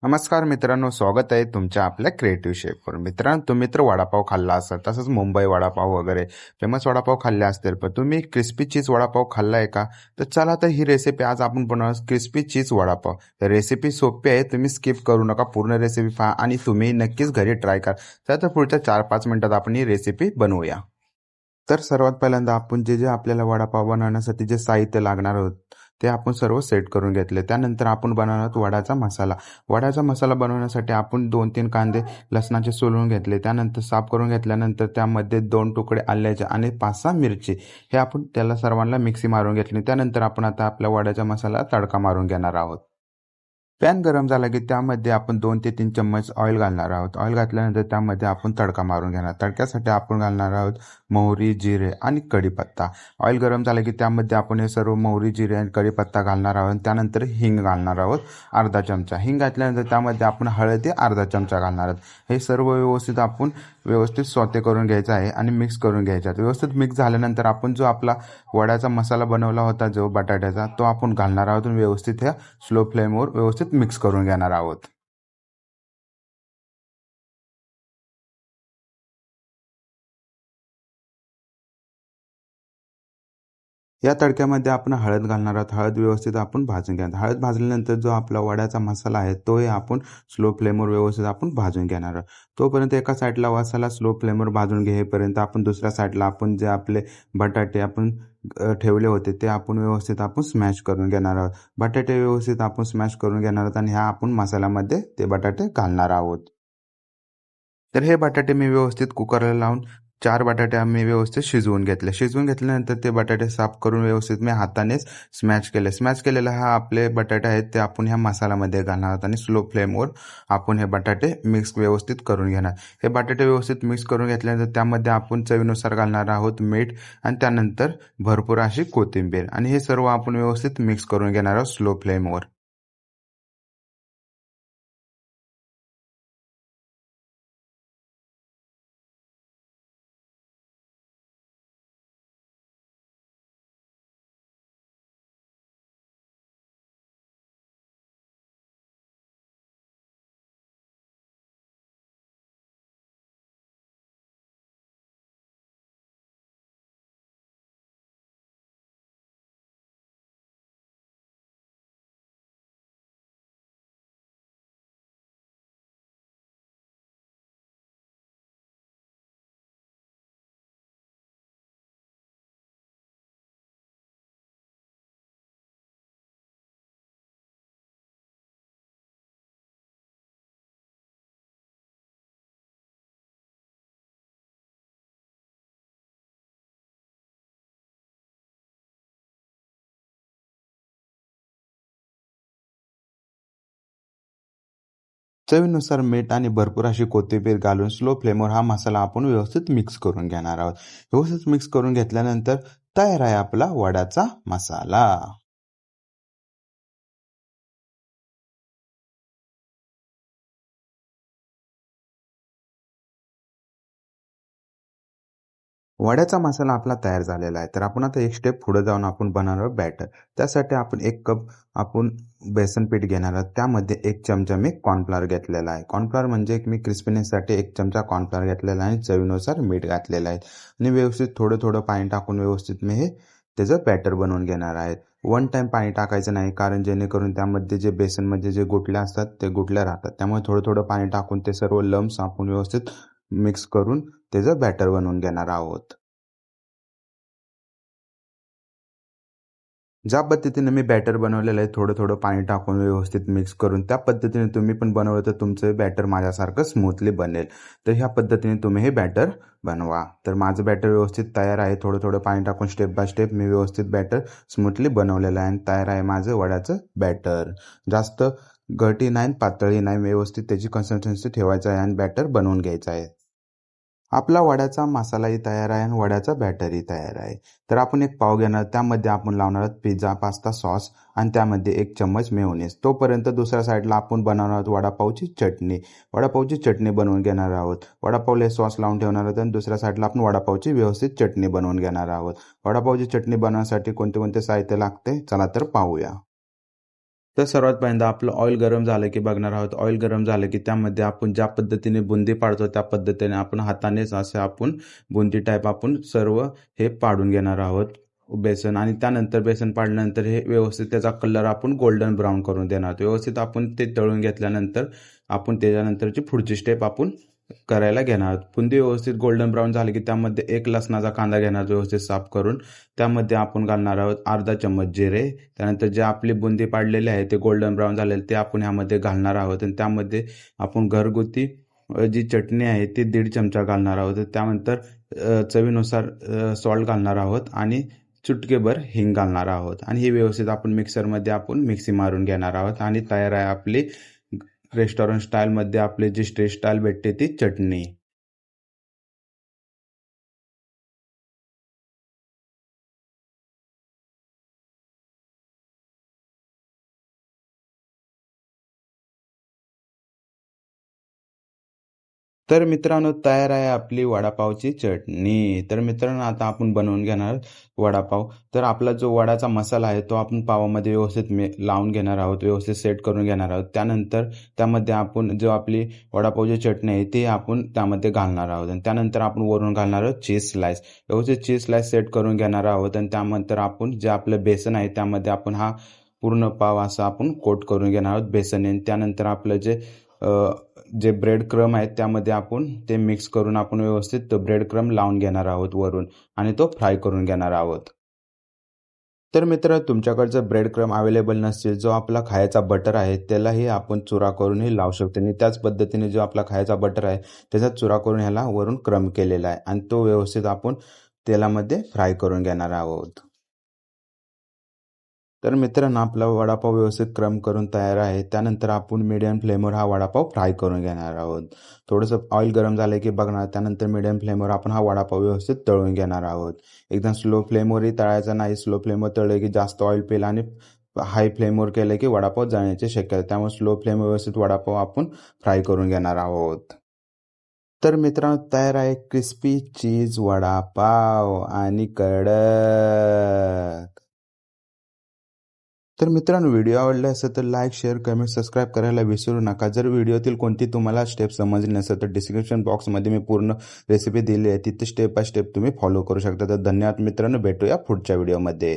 नमस्कार मित्रांनो, स्वागत आहे तुमच्या आपल्या क्रिएटिव्ह शेफवर. मित्रांनो, तुम्ही तर वडापाव खाल्ला असाल, तसंच मुंबई वडापाव वगैरे फेमस वडापाव खाल्ले असतील, पण तुम्ही क्रिस्पी चीज वडापाव खाल्लाय का? तर चला, तर ही रेसिपी आज आपण बनवणार क्रिस्पी चीज वडापाव. तर रेसिपी सोपी आहे, तुम्ही स्किप करू नका, पूर्ण रेसिपी पहा आणि तुम्ही नक्कीच घरी ट्राय करा. तर पुढच्या 4-5 मिनिटात आपण ही रेसिपी बनवूया. तर सर्वात पहिल्यांदा आपण जे आपल्याला वडापाव बनवण्यासाठी जे साहित्य लागणार आहोत ते आपण सर्व सेट करून घेतले. त्यानंतर आपण बनवणार आहोत वडाचा मसाला. वडाचा मसाला बनवण्यासाठी आपण 2-3 कांदे लसणाचे सोलून घेतले. त्यानंतर साफ करून घेतल्यानंतर त्यामध्ये 2 तुकडे आल्याचे आणि 5-6 मिरची हे आपण त्याला सर्वांना मिक्सी मारून घेतली. त्यानंतर आपण आता आपल्या वडाच्या मसाला तडका मारून घेणार आहोत. पॅन गरम झाला की त्यामध्ये आपण 2 ते 3 चम्मच ऑइल घालणार आहोत. ऑइल घातल्यानंतर त्यामध्ये आपण तडका मारून घेणार. तडक्यासाठी आपण घालणार आहोत मोहरी, जिरे आणि कढीपत्ता. ऑइल गरम झालं की त्यामध्ये आपण हे सर्व मोहरी, जिरे आणि कढीपत्ता घालणार आहोत. त्यानंतर हिंग घालणार आहोत अर्धा चमचा. हिंग घातल्यानंतर त्यामध्ये आपण हळदी अर्धा चमचा घालणार आहोत. हे सर्व व्यवस्थित सौते करून घ्यायचं आहे आणि मिक्स करून घ्यायचं आहे. व्यवस्थित मिक्स झाल्यानंतर आपण जो आपला वड्याचा मसाला बनवला होता जो बटाट्याचा, तो आपण घालणार आहोत आणि व्यवस्थित ह्या स्लो फ्लेमवर व्यवस्थित मिक्स करून घेणार आहोत. या तडक्यामध्ये आपण हळद घालणार आहोत. हळद व्यवस्थित आपण भाजून घ्या. हळद भाजल्यानंतर जो आपला वड्याचा मसाला आहे तोही आपण स्लो फ्लेमवर व्यवस्थित आपण भाजून घेणार आहोत. तोपर्यंत एका साईडला मसाला स्लो फ्लेमवर भाजून घेईपर्यंत आपण दुसऱ्या साईडला आपण जे आपले बटाटे आपण ठेवले होते ते आपण व्यवस्थित आपण स्मॅश करून घेणार आहोत. बटाटे व्यवस्थित आपण स्मॅश करून घेणार आहोत आणि ह्या आपण मसाल्यामध्ये ते बटाटे घालणार आहोत. तर हे बटाटे मी व्यवस्थित कुकरला लावून 4 बटाटे आम्ही व्यवस्थित शिजवून घेतले. शिजवून घेतल्यानंतर ते बटाटे साफ करून व्यवस्थित मी हातानेच स्मॅश केले. स्मॅश केलेले हा आपले बटाटे आहेत ते आपण ह्या मसाल्यामध्ये घालणार आहोत आणि स्लो फ्लेमवर आपण हे बटाटे मिक्स व्यवस्थित करून घेणार. हे बटाटे व्यवस्थित मिक्स करून घेतल्यानंतर त्यामध्ये आपण चवीनुसार घालणार आहोत मीठ आणि त्यानंतर भरपूर अशी कोथिंबीर आणि हे सर्व आपण व्यवस्थित मिक्स करून घेणार आहोत स्लो फ्लेमवर. चवीनुसार मीठ आणि भरपूर अशी कोथिंबीर घालून स्लो फ्लेमवर हा मसाला आपण व्यवस्थित मिक्स करून घेणार आहोत. व्यवस्थित मिक्स करून घेतल्यानंतर तयार आहे आपला वड्याचा मसाला. वड्याचा मसाला आपला तयार झालेला आहे. तर आपण आता एक स्टेप पुढे जाऊन आपण बनवणार आहोत बॅटर. त्यासाठी आपण 1 कप आपण बेसन पीठ घेणार आहोत. त्यामध्ये 1 चमचा मी कॉर्नफ्लॉवर घेतलेला आहे. कॉर्नफ्लॉवर म्हणजे मी क्रिस्पीनेससाठी 1 चमचा कॉर्नफ्लॉवर घेतलेला आहे आणि चवीनुसार मीठ घातलेलं आहे आणि व्यवस्थित थोडं पाणी टाकून व्यवस्थित मी हे त्याचं बॅटर बनवून घेणार आहे. वन टाइम पाणी टाकायचं नाही, कारण जेणेकरून त्यामध्ये जे बेसनमध्ये जे गुठल्या असतात ते गुठल्या राहतात. त्यामुळे थोडं पाणी टाकून ते सर्व लम्स आपण व्यवस्थित मिक्स करून त्याचं बॅटर बनवून घेणार आहोत. ज्या पद्धतीने मी बॅटर बनवलेलं आहे थोडं पाणी टाकून व्यवस्थित मिक्स करून, त्या पद्धतीने तुम्ही पण बनवलं तर तुमचं बॅटर माझ्यासारखं स्मूथली बनेल. तर ह्या पद्धतीने तुम्ही हे बॅटर बनवा. तर माझं बॅटर व्यवस्थित तयार आहे. थोडं पाणी टाकून स्टेप बाय स्टेप मी व्यवस्थित बॅटर स्मूथली बनवलेलं आहे आणि तयार आहे माझं वड्याचं बॅटर. जास्त घट्टी नाही, पातळी नाही, व्यवस्थित त्याची कन्सिस्टन्सी ठेवायचं आहे आणि बॅटर बनवून घ्यायचं आहे. आपला वड्याचा मसालाही तयार आहे आणि वड्याचा बॅटरही तयार आहे. तर आपण एक पाव घेणार, त्यामध्ये आपण लावणार आहोत पिझ्झा पास्ता सॉस आणि त्यामध्ये 1 चम्मच मेयोनीज. तोपर्यंत दुसऱ्या साईडला आपण बनवणार आहोत वडापावची चटणी. वडापावची चटणी बनवून घेणार आहोत. वडापावला सॉस लावून ठेवणार आहोत आणि दुसऱ्या साईडला आपण वडापावची व्यवस्थित चटणी बनवून घेणार आहोत. वडापावची चटणी बनवण्यासाठी कोणते कोणते साहित्य लागते चला तर पाहूया. तर सर्वात पहिल्यांदा आपलं ऑइल गरम झालं की बघणार आहोत. ऑइल गरम झालं की त्यामध्ये आपण ज्या पद्धतीने बुंदी पाडतो त्या पद्धतीने आपण हातानेच असे आपण बुंदी टाईप आपण सर्व हे पाडून घेणार आहोत बेसन. आणि त्यानंतर बेसन पाडल्यानंतर हे व्यवस्थित त्याचा कलर आपण गोल्डन ब्राऊन करून देणार आहोत. व्यवस्थित आपण ते तळून घेतल्यानंतर आपण त्याच्यानंतरची पुढची स्टेप आपण करायला घेणार आहोत. बुंदी व्यवस्थित गोल्डन ब्राऊन झाली की त्यामध्ये एक लसणाचा कांदा घेणार व्यवस्थित साफ करून. त्यामध्ये आपण घालणार आहोत अर्धा चम्मच जिरे. त्यानंतर जे आपली बुंदी पाडलेली आहे ते गोल्डन ब्राऊन झालेले ते आपण ह्यामध्ये घालणार आहोत. आणि त्यामध्ये आपण घरगुती जी चटणी आहे ती 1.5 चमचा घालणार आहोत. त्यानंतर चवीनुसार सॉल्ट घालणार आहोत आणि चुटकेभर हिंग घालणार आहोत. आणि हे व्यवस्थित आपण मिक्सरमध्ये आपण मिक्सी मारून घेणार आहोत. आणि तयार आहे आपली रेस्टॉरंट स्टाईलमध्ये आपली जी स्ट्रीट स्टाईल भेटते ती चटणी. तर मित्रांनो तयार आहे आपली वडापावची चटणी. तर मित्रांनो आता आपण बनवून घेणार वडापाव. तर आपला जो वडाचा मसाला आहे तो आपण पावामध्ये व्यवस्थित लावून घेणार आहोत, व्यवस्थित सेट करून घेणार आहोत. त्यानंतर त्यामध्ये आपण जो आपली वडापावची चटणी आहे ती आपण त्यामध्ये घालणार आहोत. आणि त्यानंतर आपण वरून घालणार आहोत चीज स्लाइस. व्यवस्थित चीज स्लाइस सेट करून घेणार आहोत. आणि त्यानंतर आपण जे आपलं बेसन आहे त्यामध्ये आपण हा पूर्ण पाव असा आपण कोट करून घेणार आहोत बेसनने. त्यानंतर आपलं जे ब्रेड क्रम आहेत त्यामध्ये आपण ते मिक्स करून आपण व्यवस्थित ब्रेड क्रम लावून घेणार आहोत वरून. आणि तो फ्राय करून घेणार आहोत. तर मित्र तुमच्याकडचं ब्रेड क्रम अवेलेबल नसेल, जो आपला खायचा बटर आहे त्यालाही आपण चुरा करूनही लावू शकतो. आणि त्याच पद्धतीने जो आपला खायचा बटर आहे त्याचा चुरा करून ह्याला वरून क्रम केलेला आहे. आणि तो व्यवस्थित आपण तेलामध्ये फ्राय करून घेणार आहोत. तर मित्रांनो आपला वडापाव व्यवस्थित क्रम करून तयार आहे. त्यानंतर आपण मीडियम फ्लेमवर हा वडापाव फ्राय करून घेणार आहोत. थोडंसं ऑइल गरम झालं की बघणार. त्यानंतर मीडियम फ्लेमवर आपण हा वडापाव व्यवस्थित तळून घेणार आहोत. एकदम स्लो फ्लेमवरही तळायचा नाही. स्लो फ्लेमवर तळले की जास्त ऑइल पेल आणि हाय फ्लेमवर केलं की वडापाव जळण्याची शक्यता आहे. त्यामुळे स्लो फ्लेम व्यवस्थित वडापाव आपण फ्राय करून घेणार आहोत. तर मित्रांनो तयार आहे क्रिस्पी चीज वडापाव आणि कडक. तर मित्रांनो व्हिडिओ आवडला असेल तर लाईक, शेअर, कमेंट, सबस्क्राईब करायला विसरू नका. जर व्हिडिओतील कोणती तुम्हाला स्टेप समजली नसेल तर डिस्क्रिप्शन बॉक्समध्ये मी पूर्ण रेसिपी दिली आहे, तिथे स्टेप बाय स्टेप तुम्ही फॉलो करू शकता. तर धन्यवाद मित्रांनो, भेटूया पुढच्या व्हिडिओमध्ये.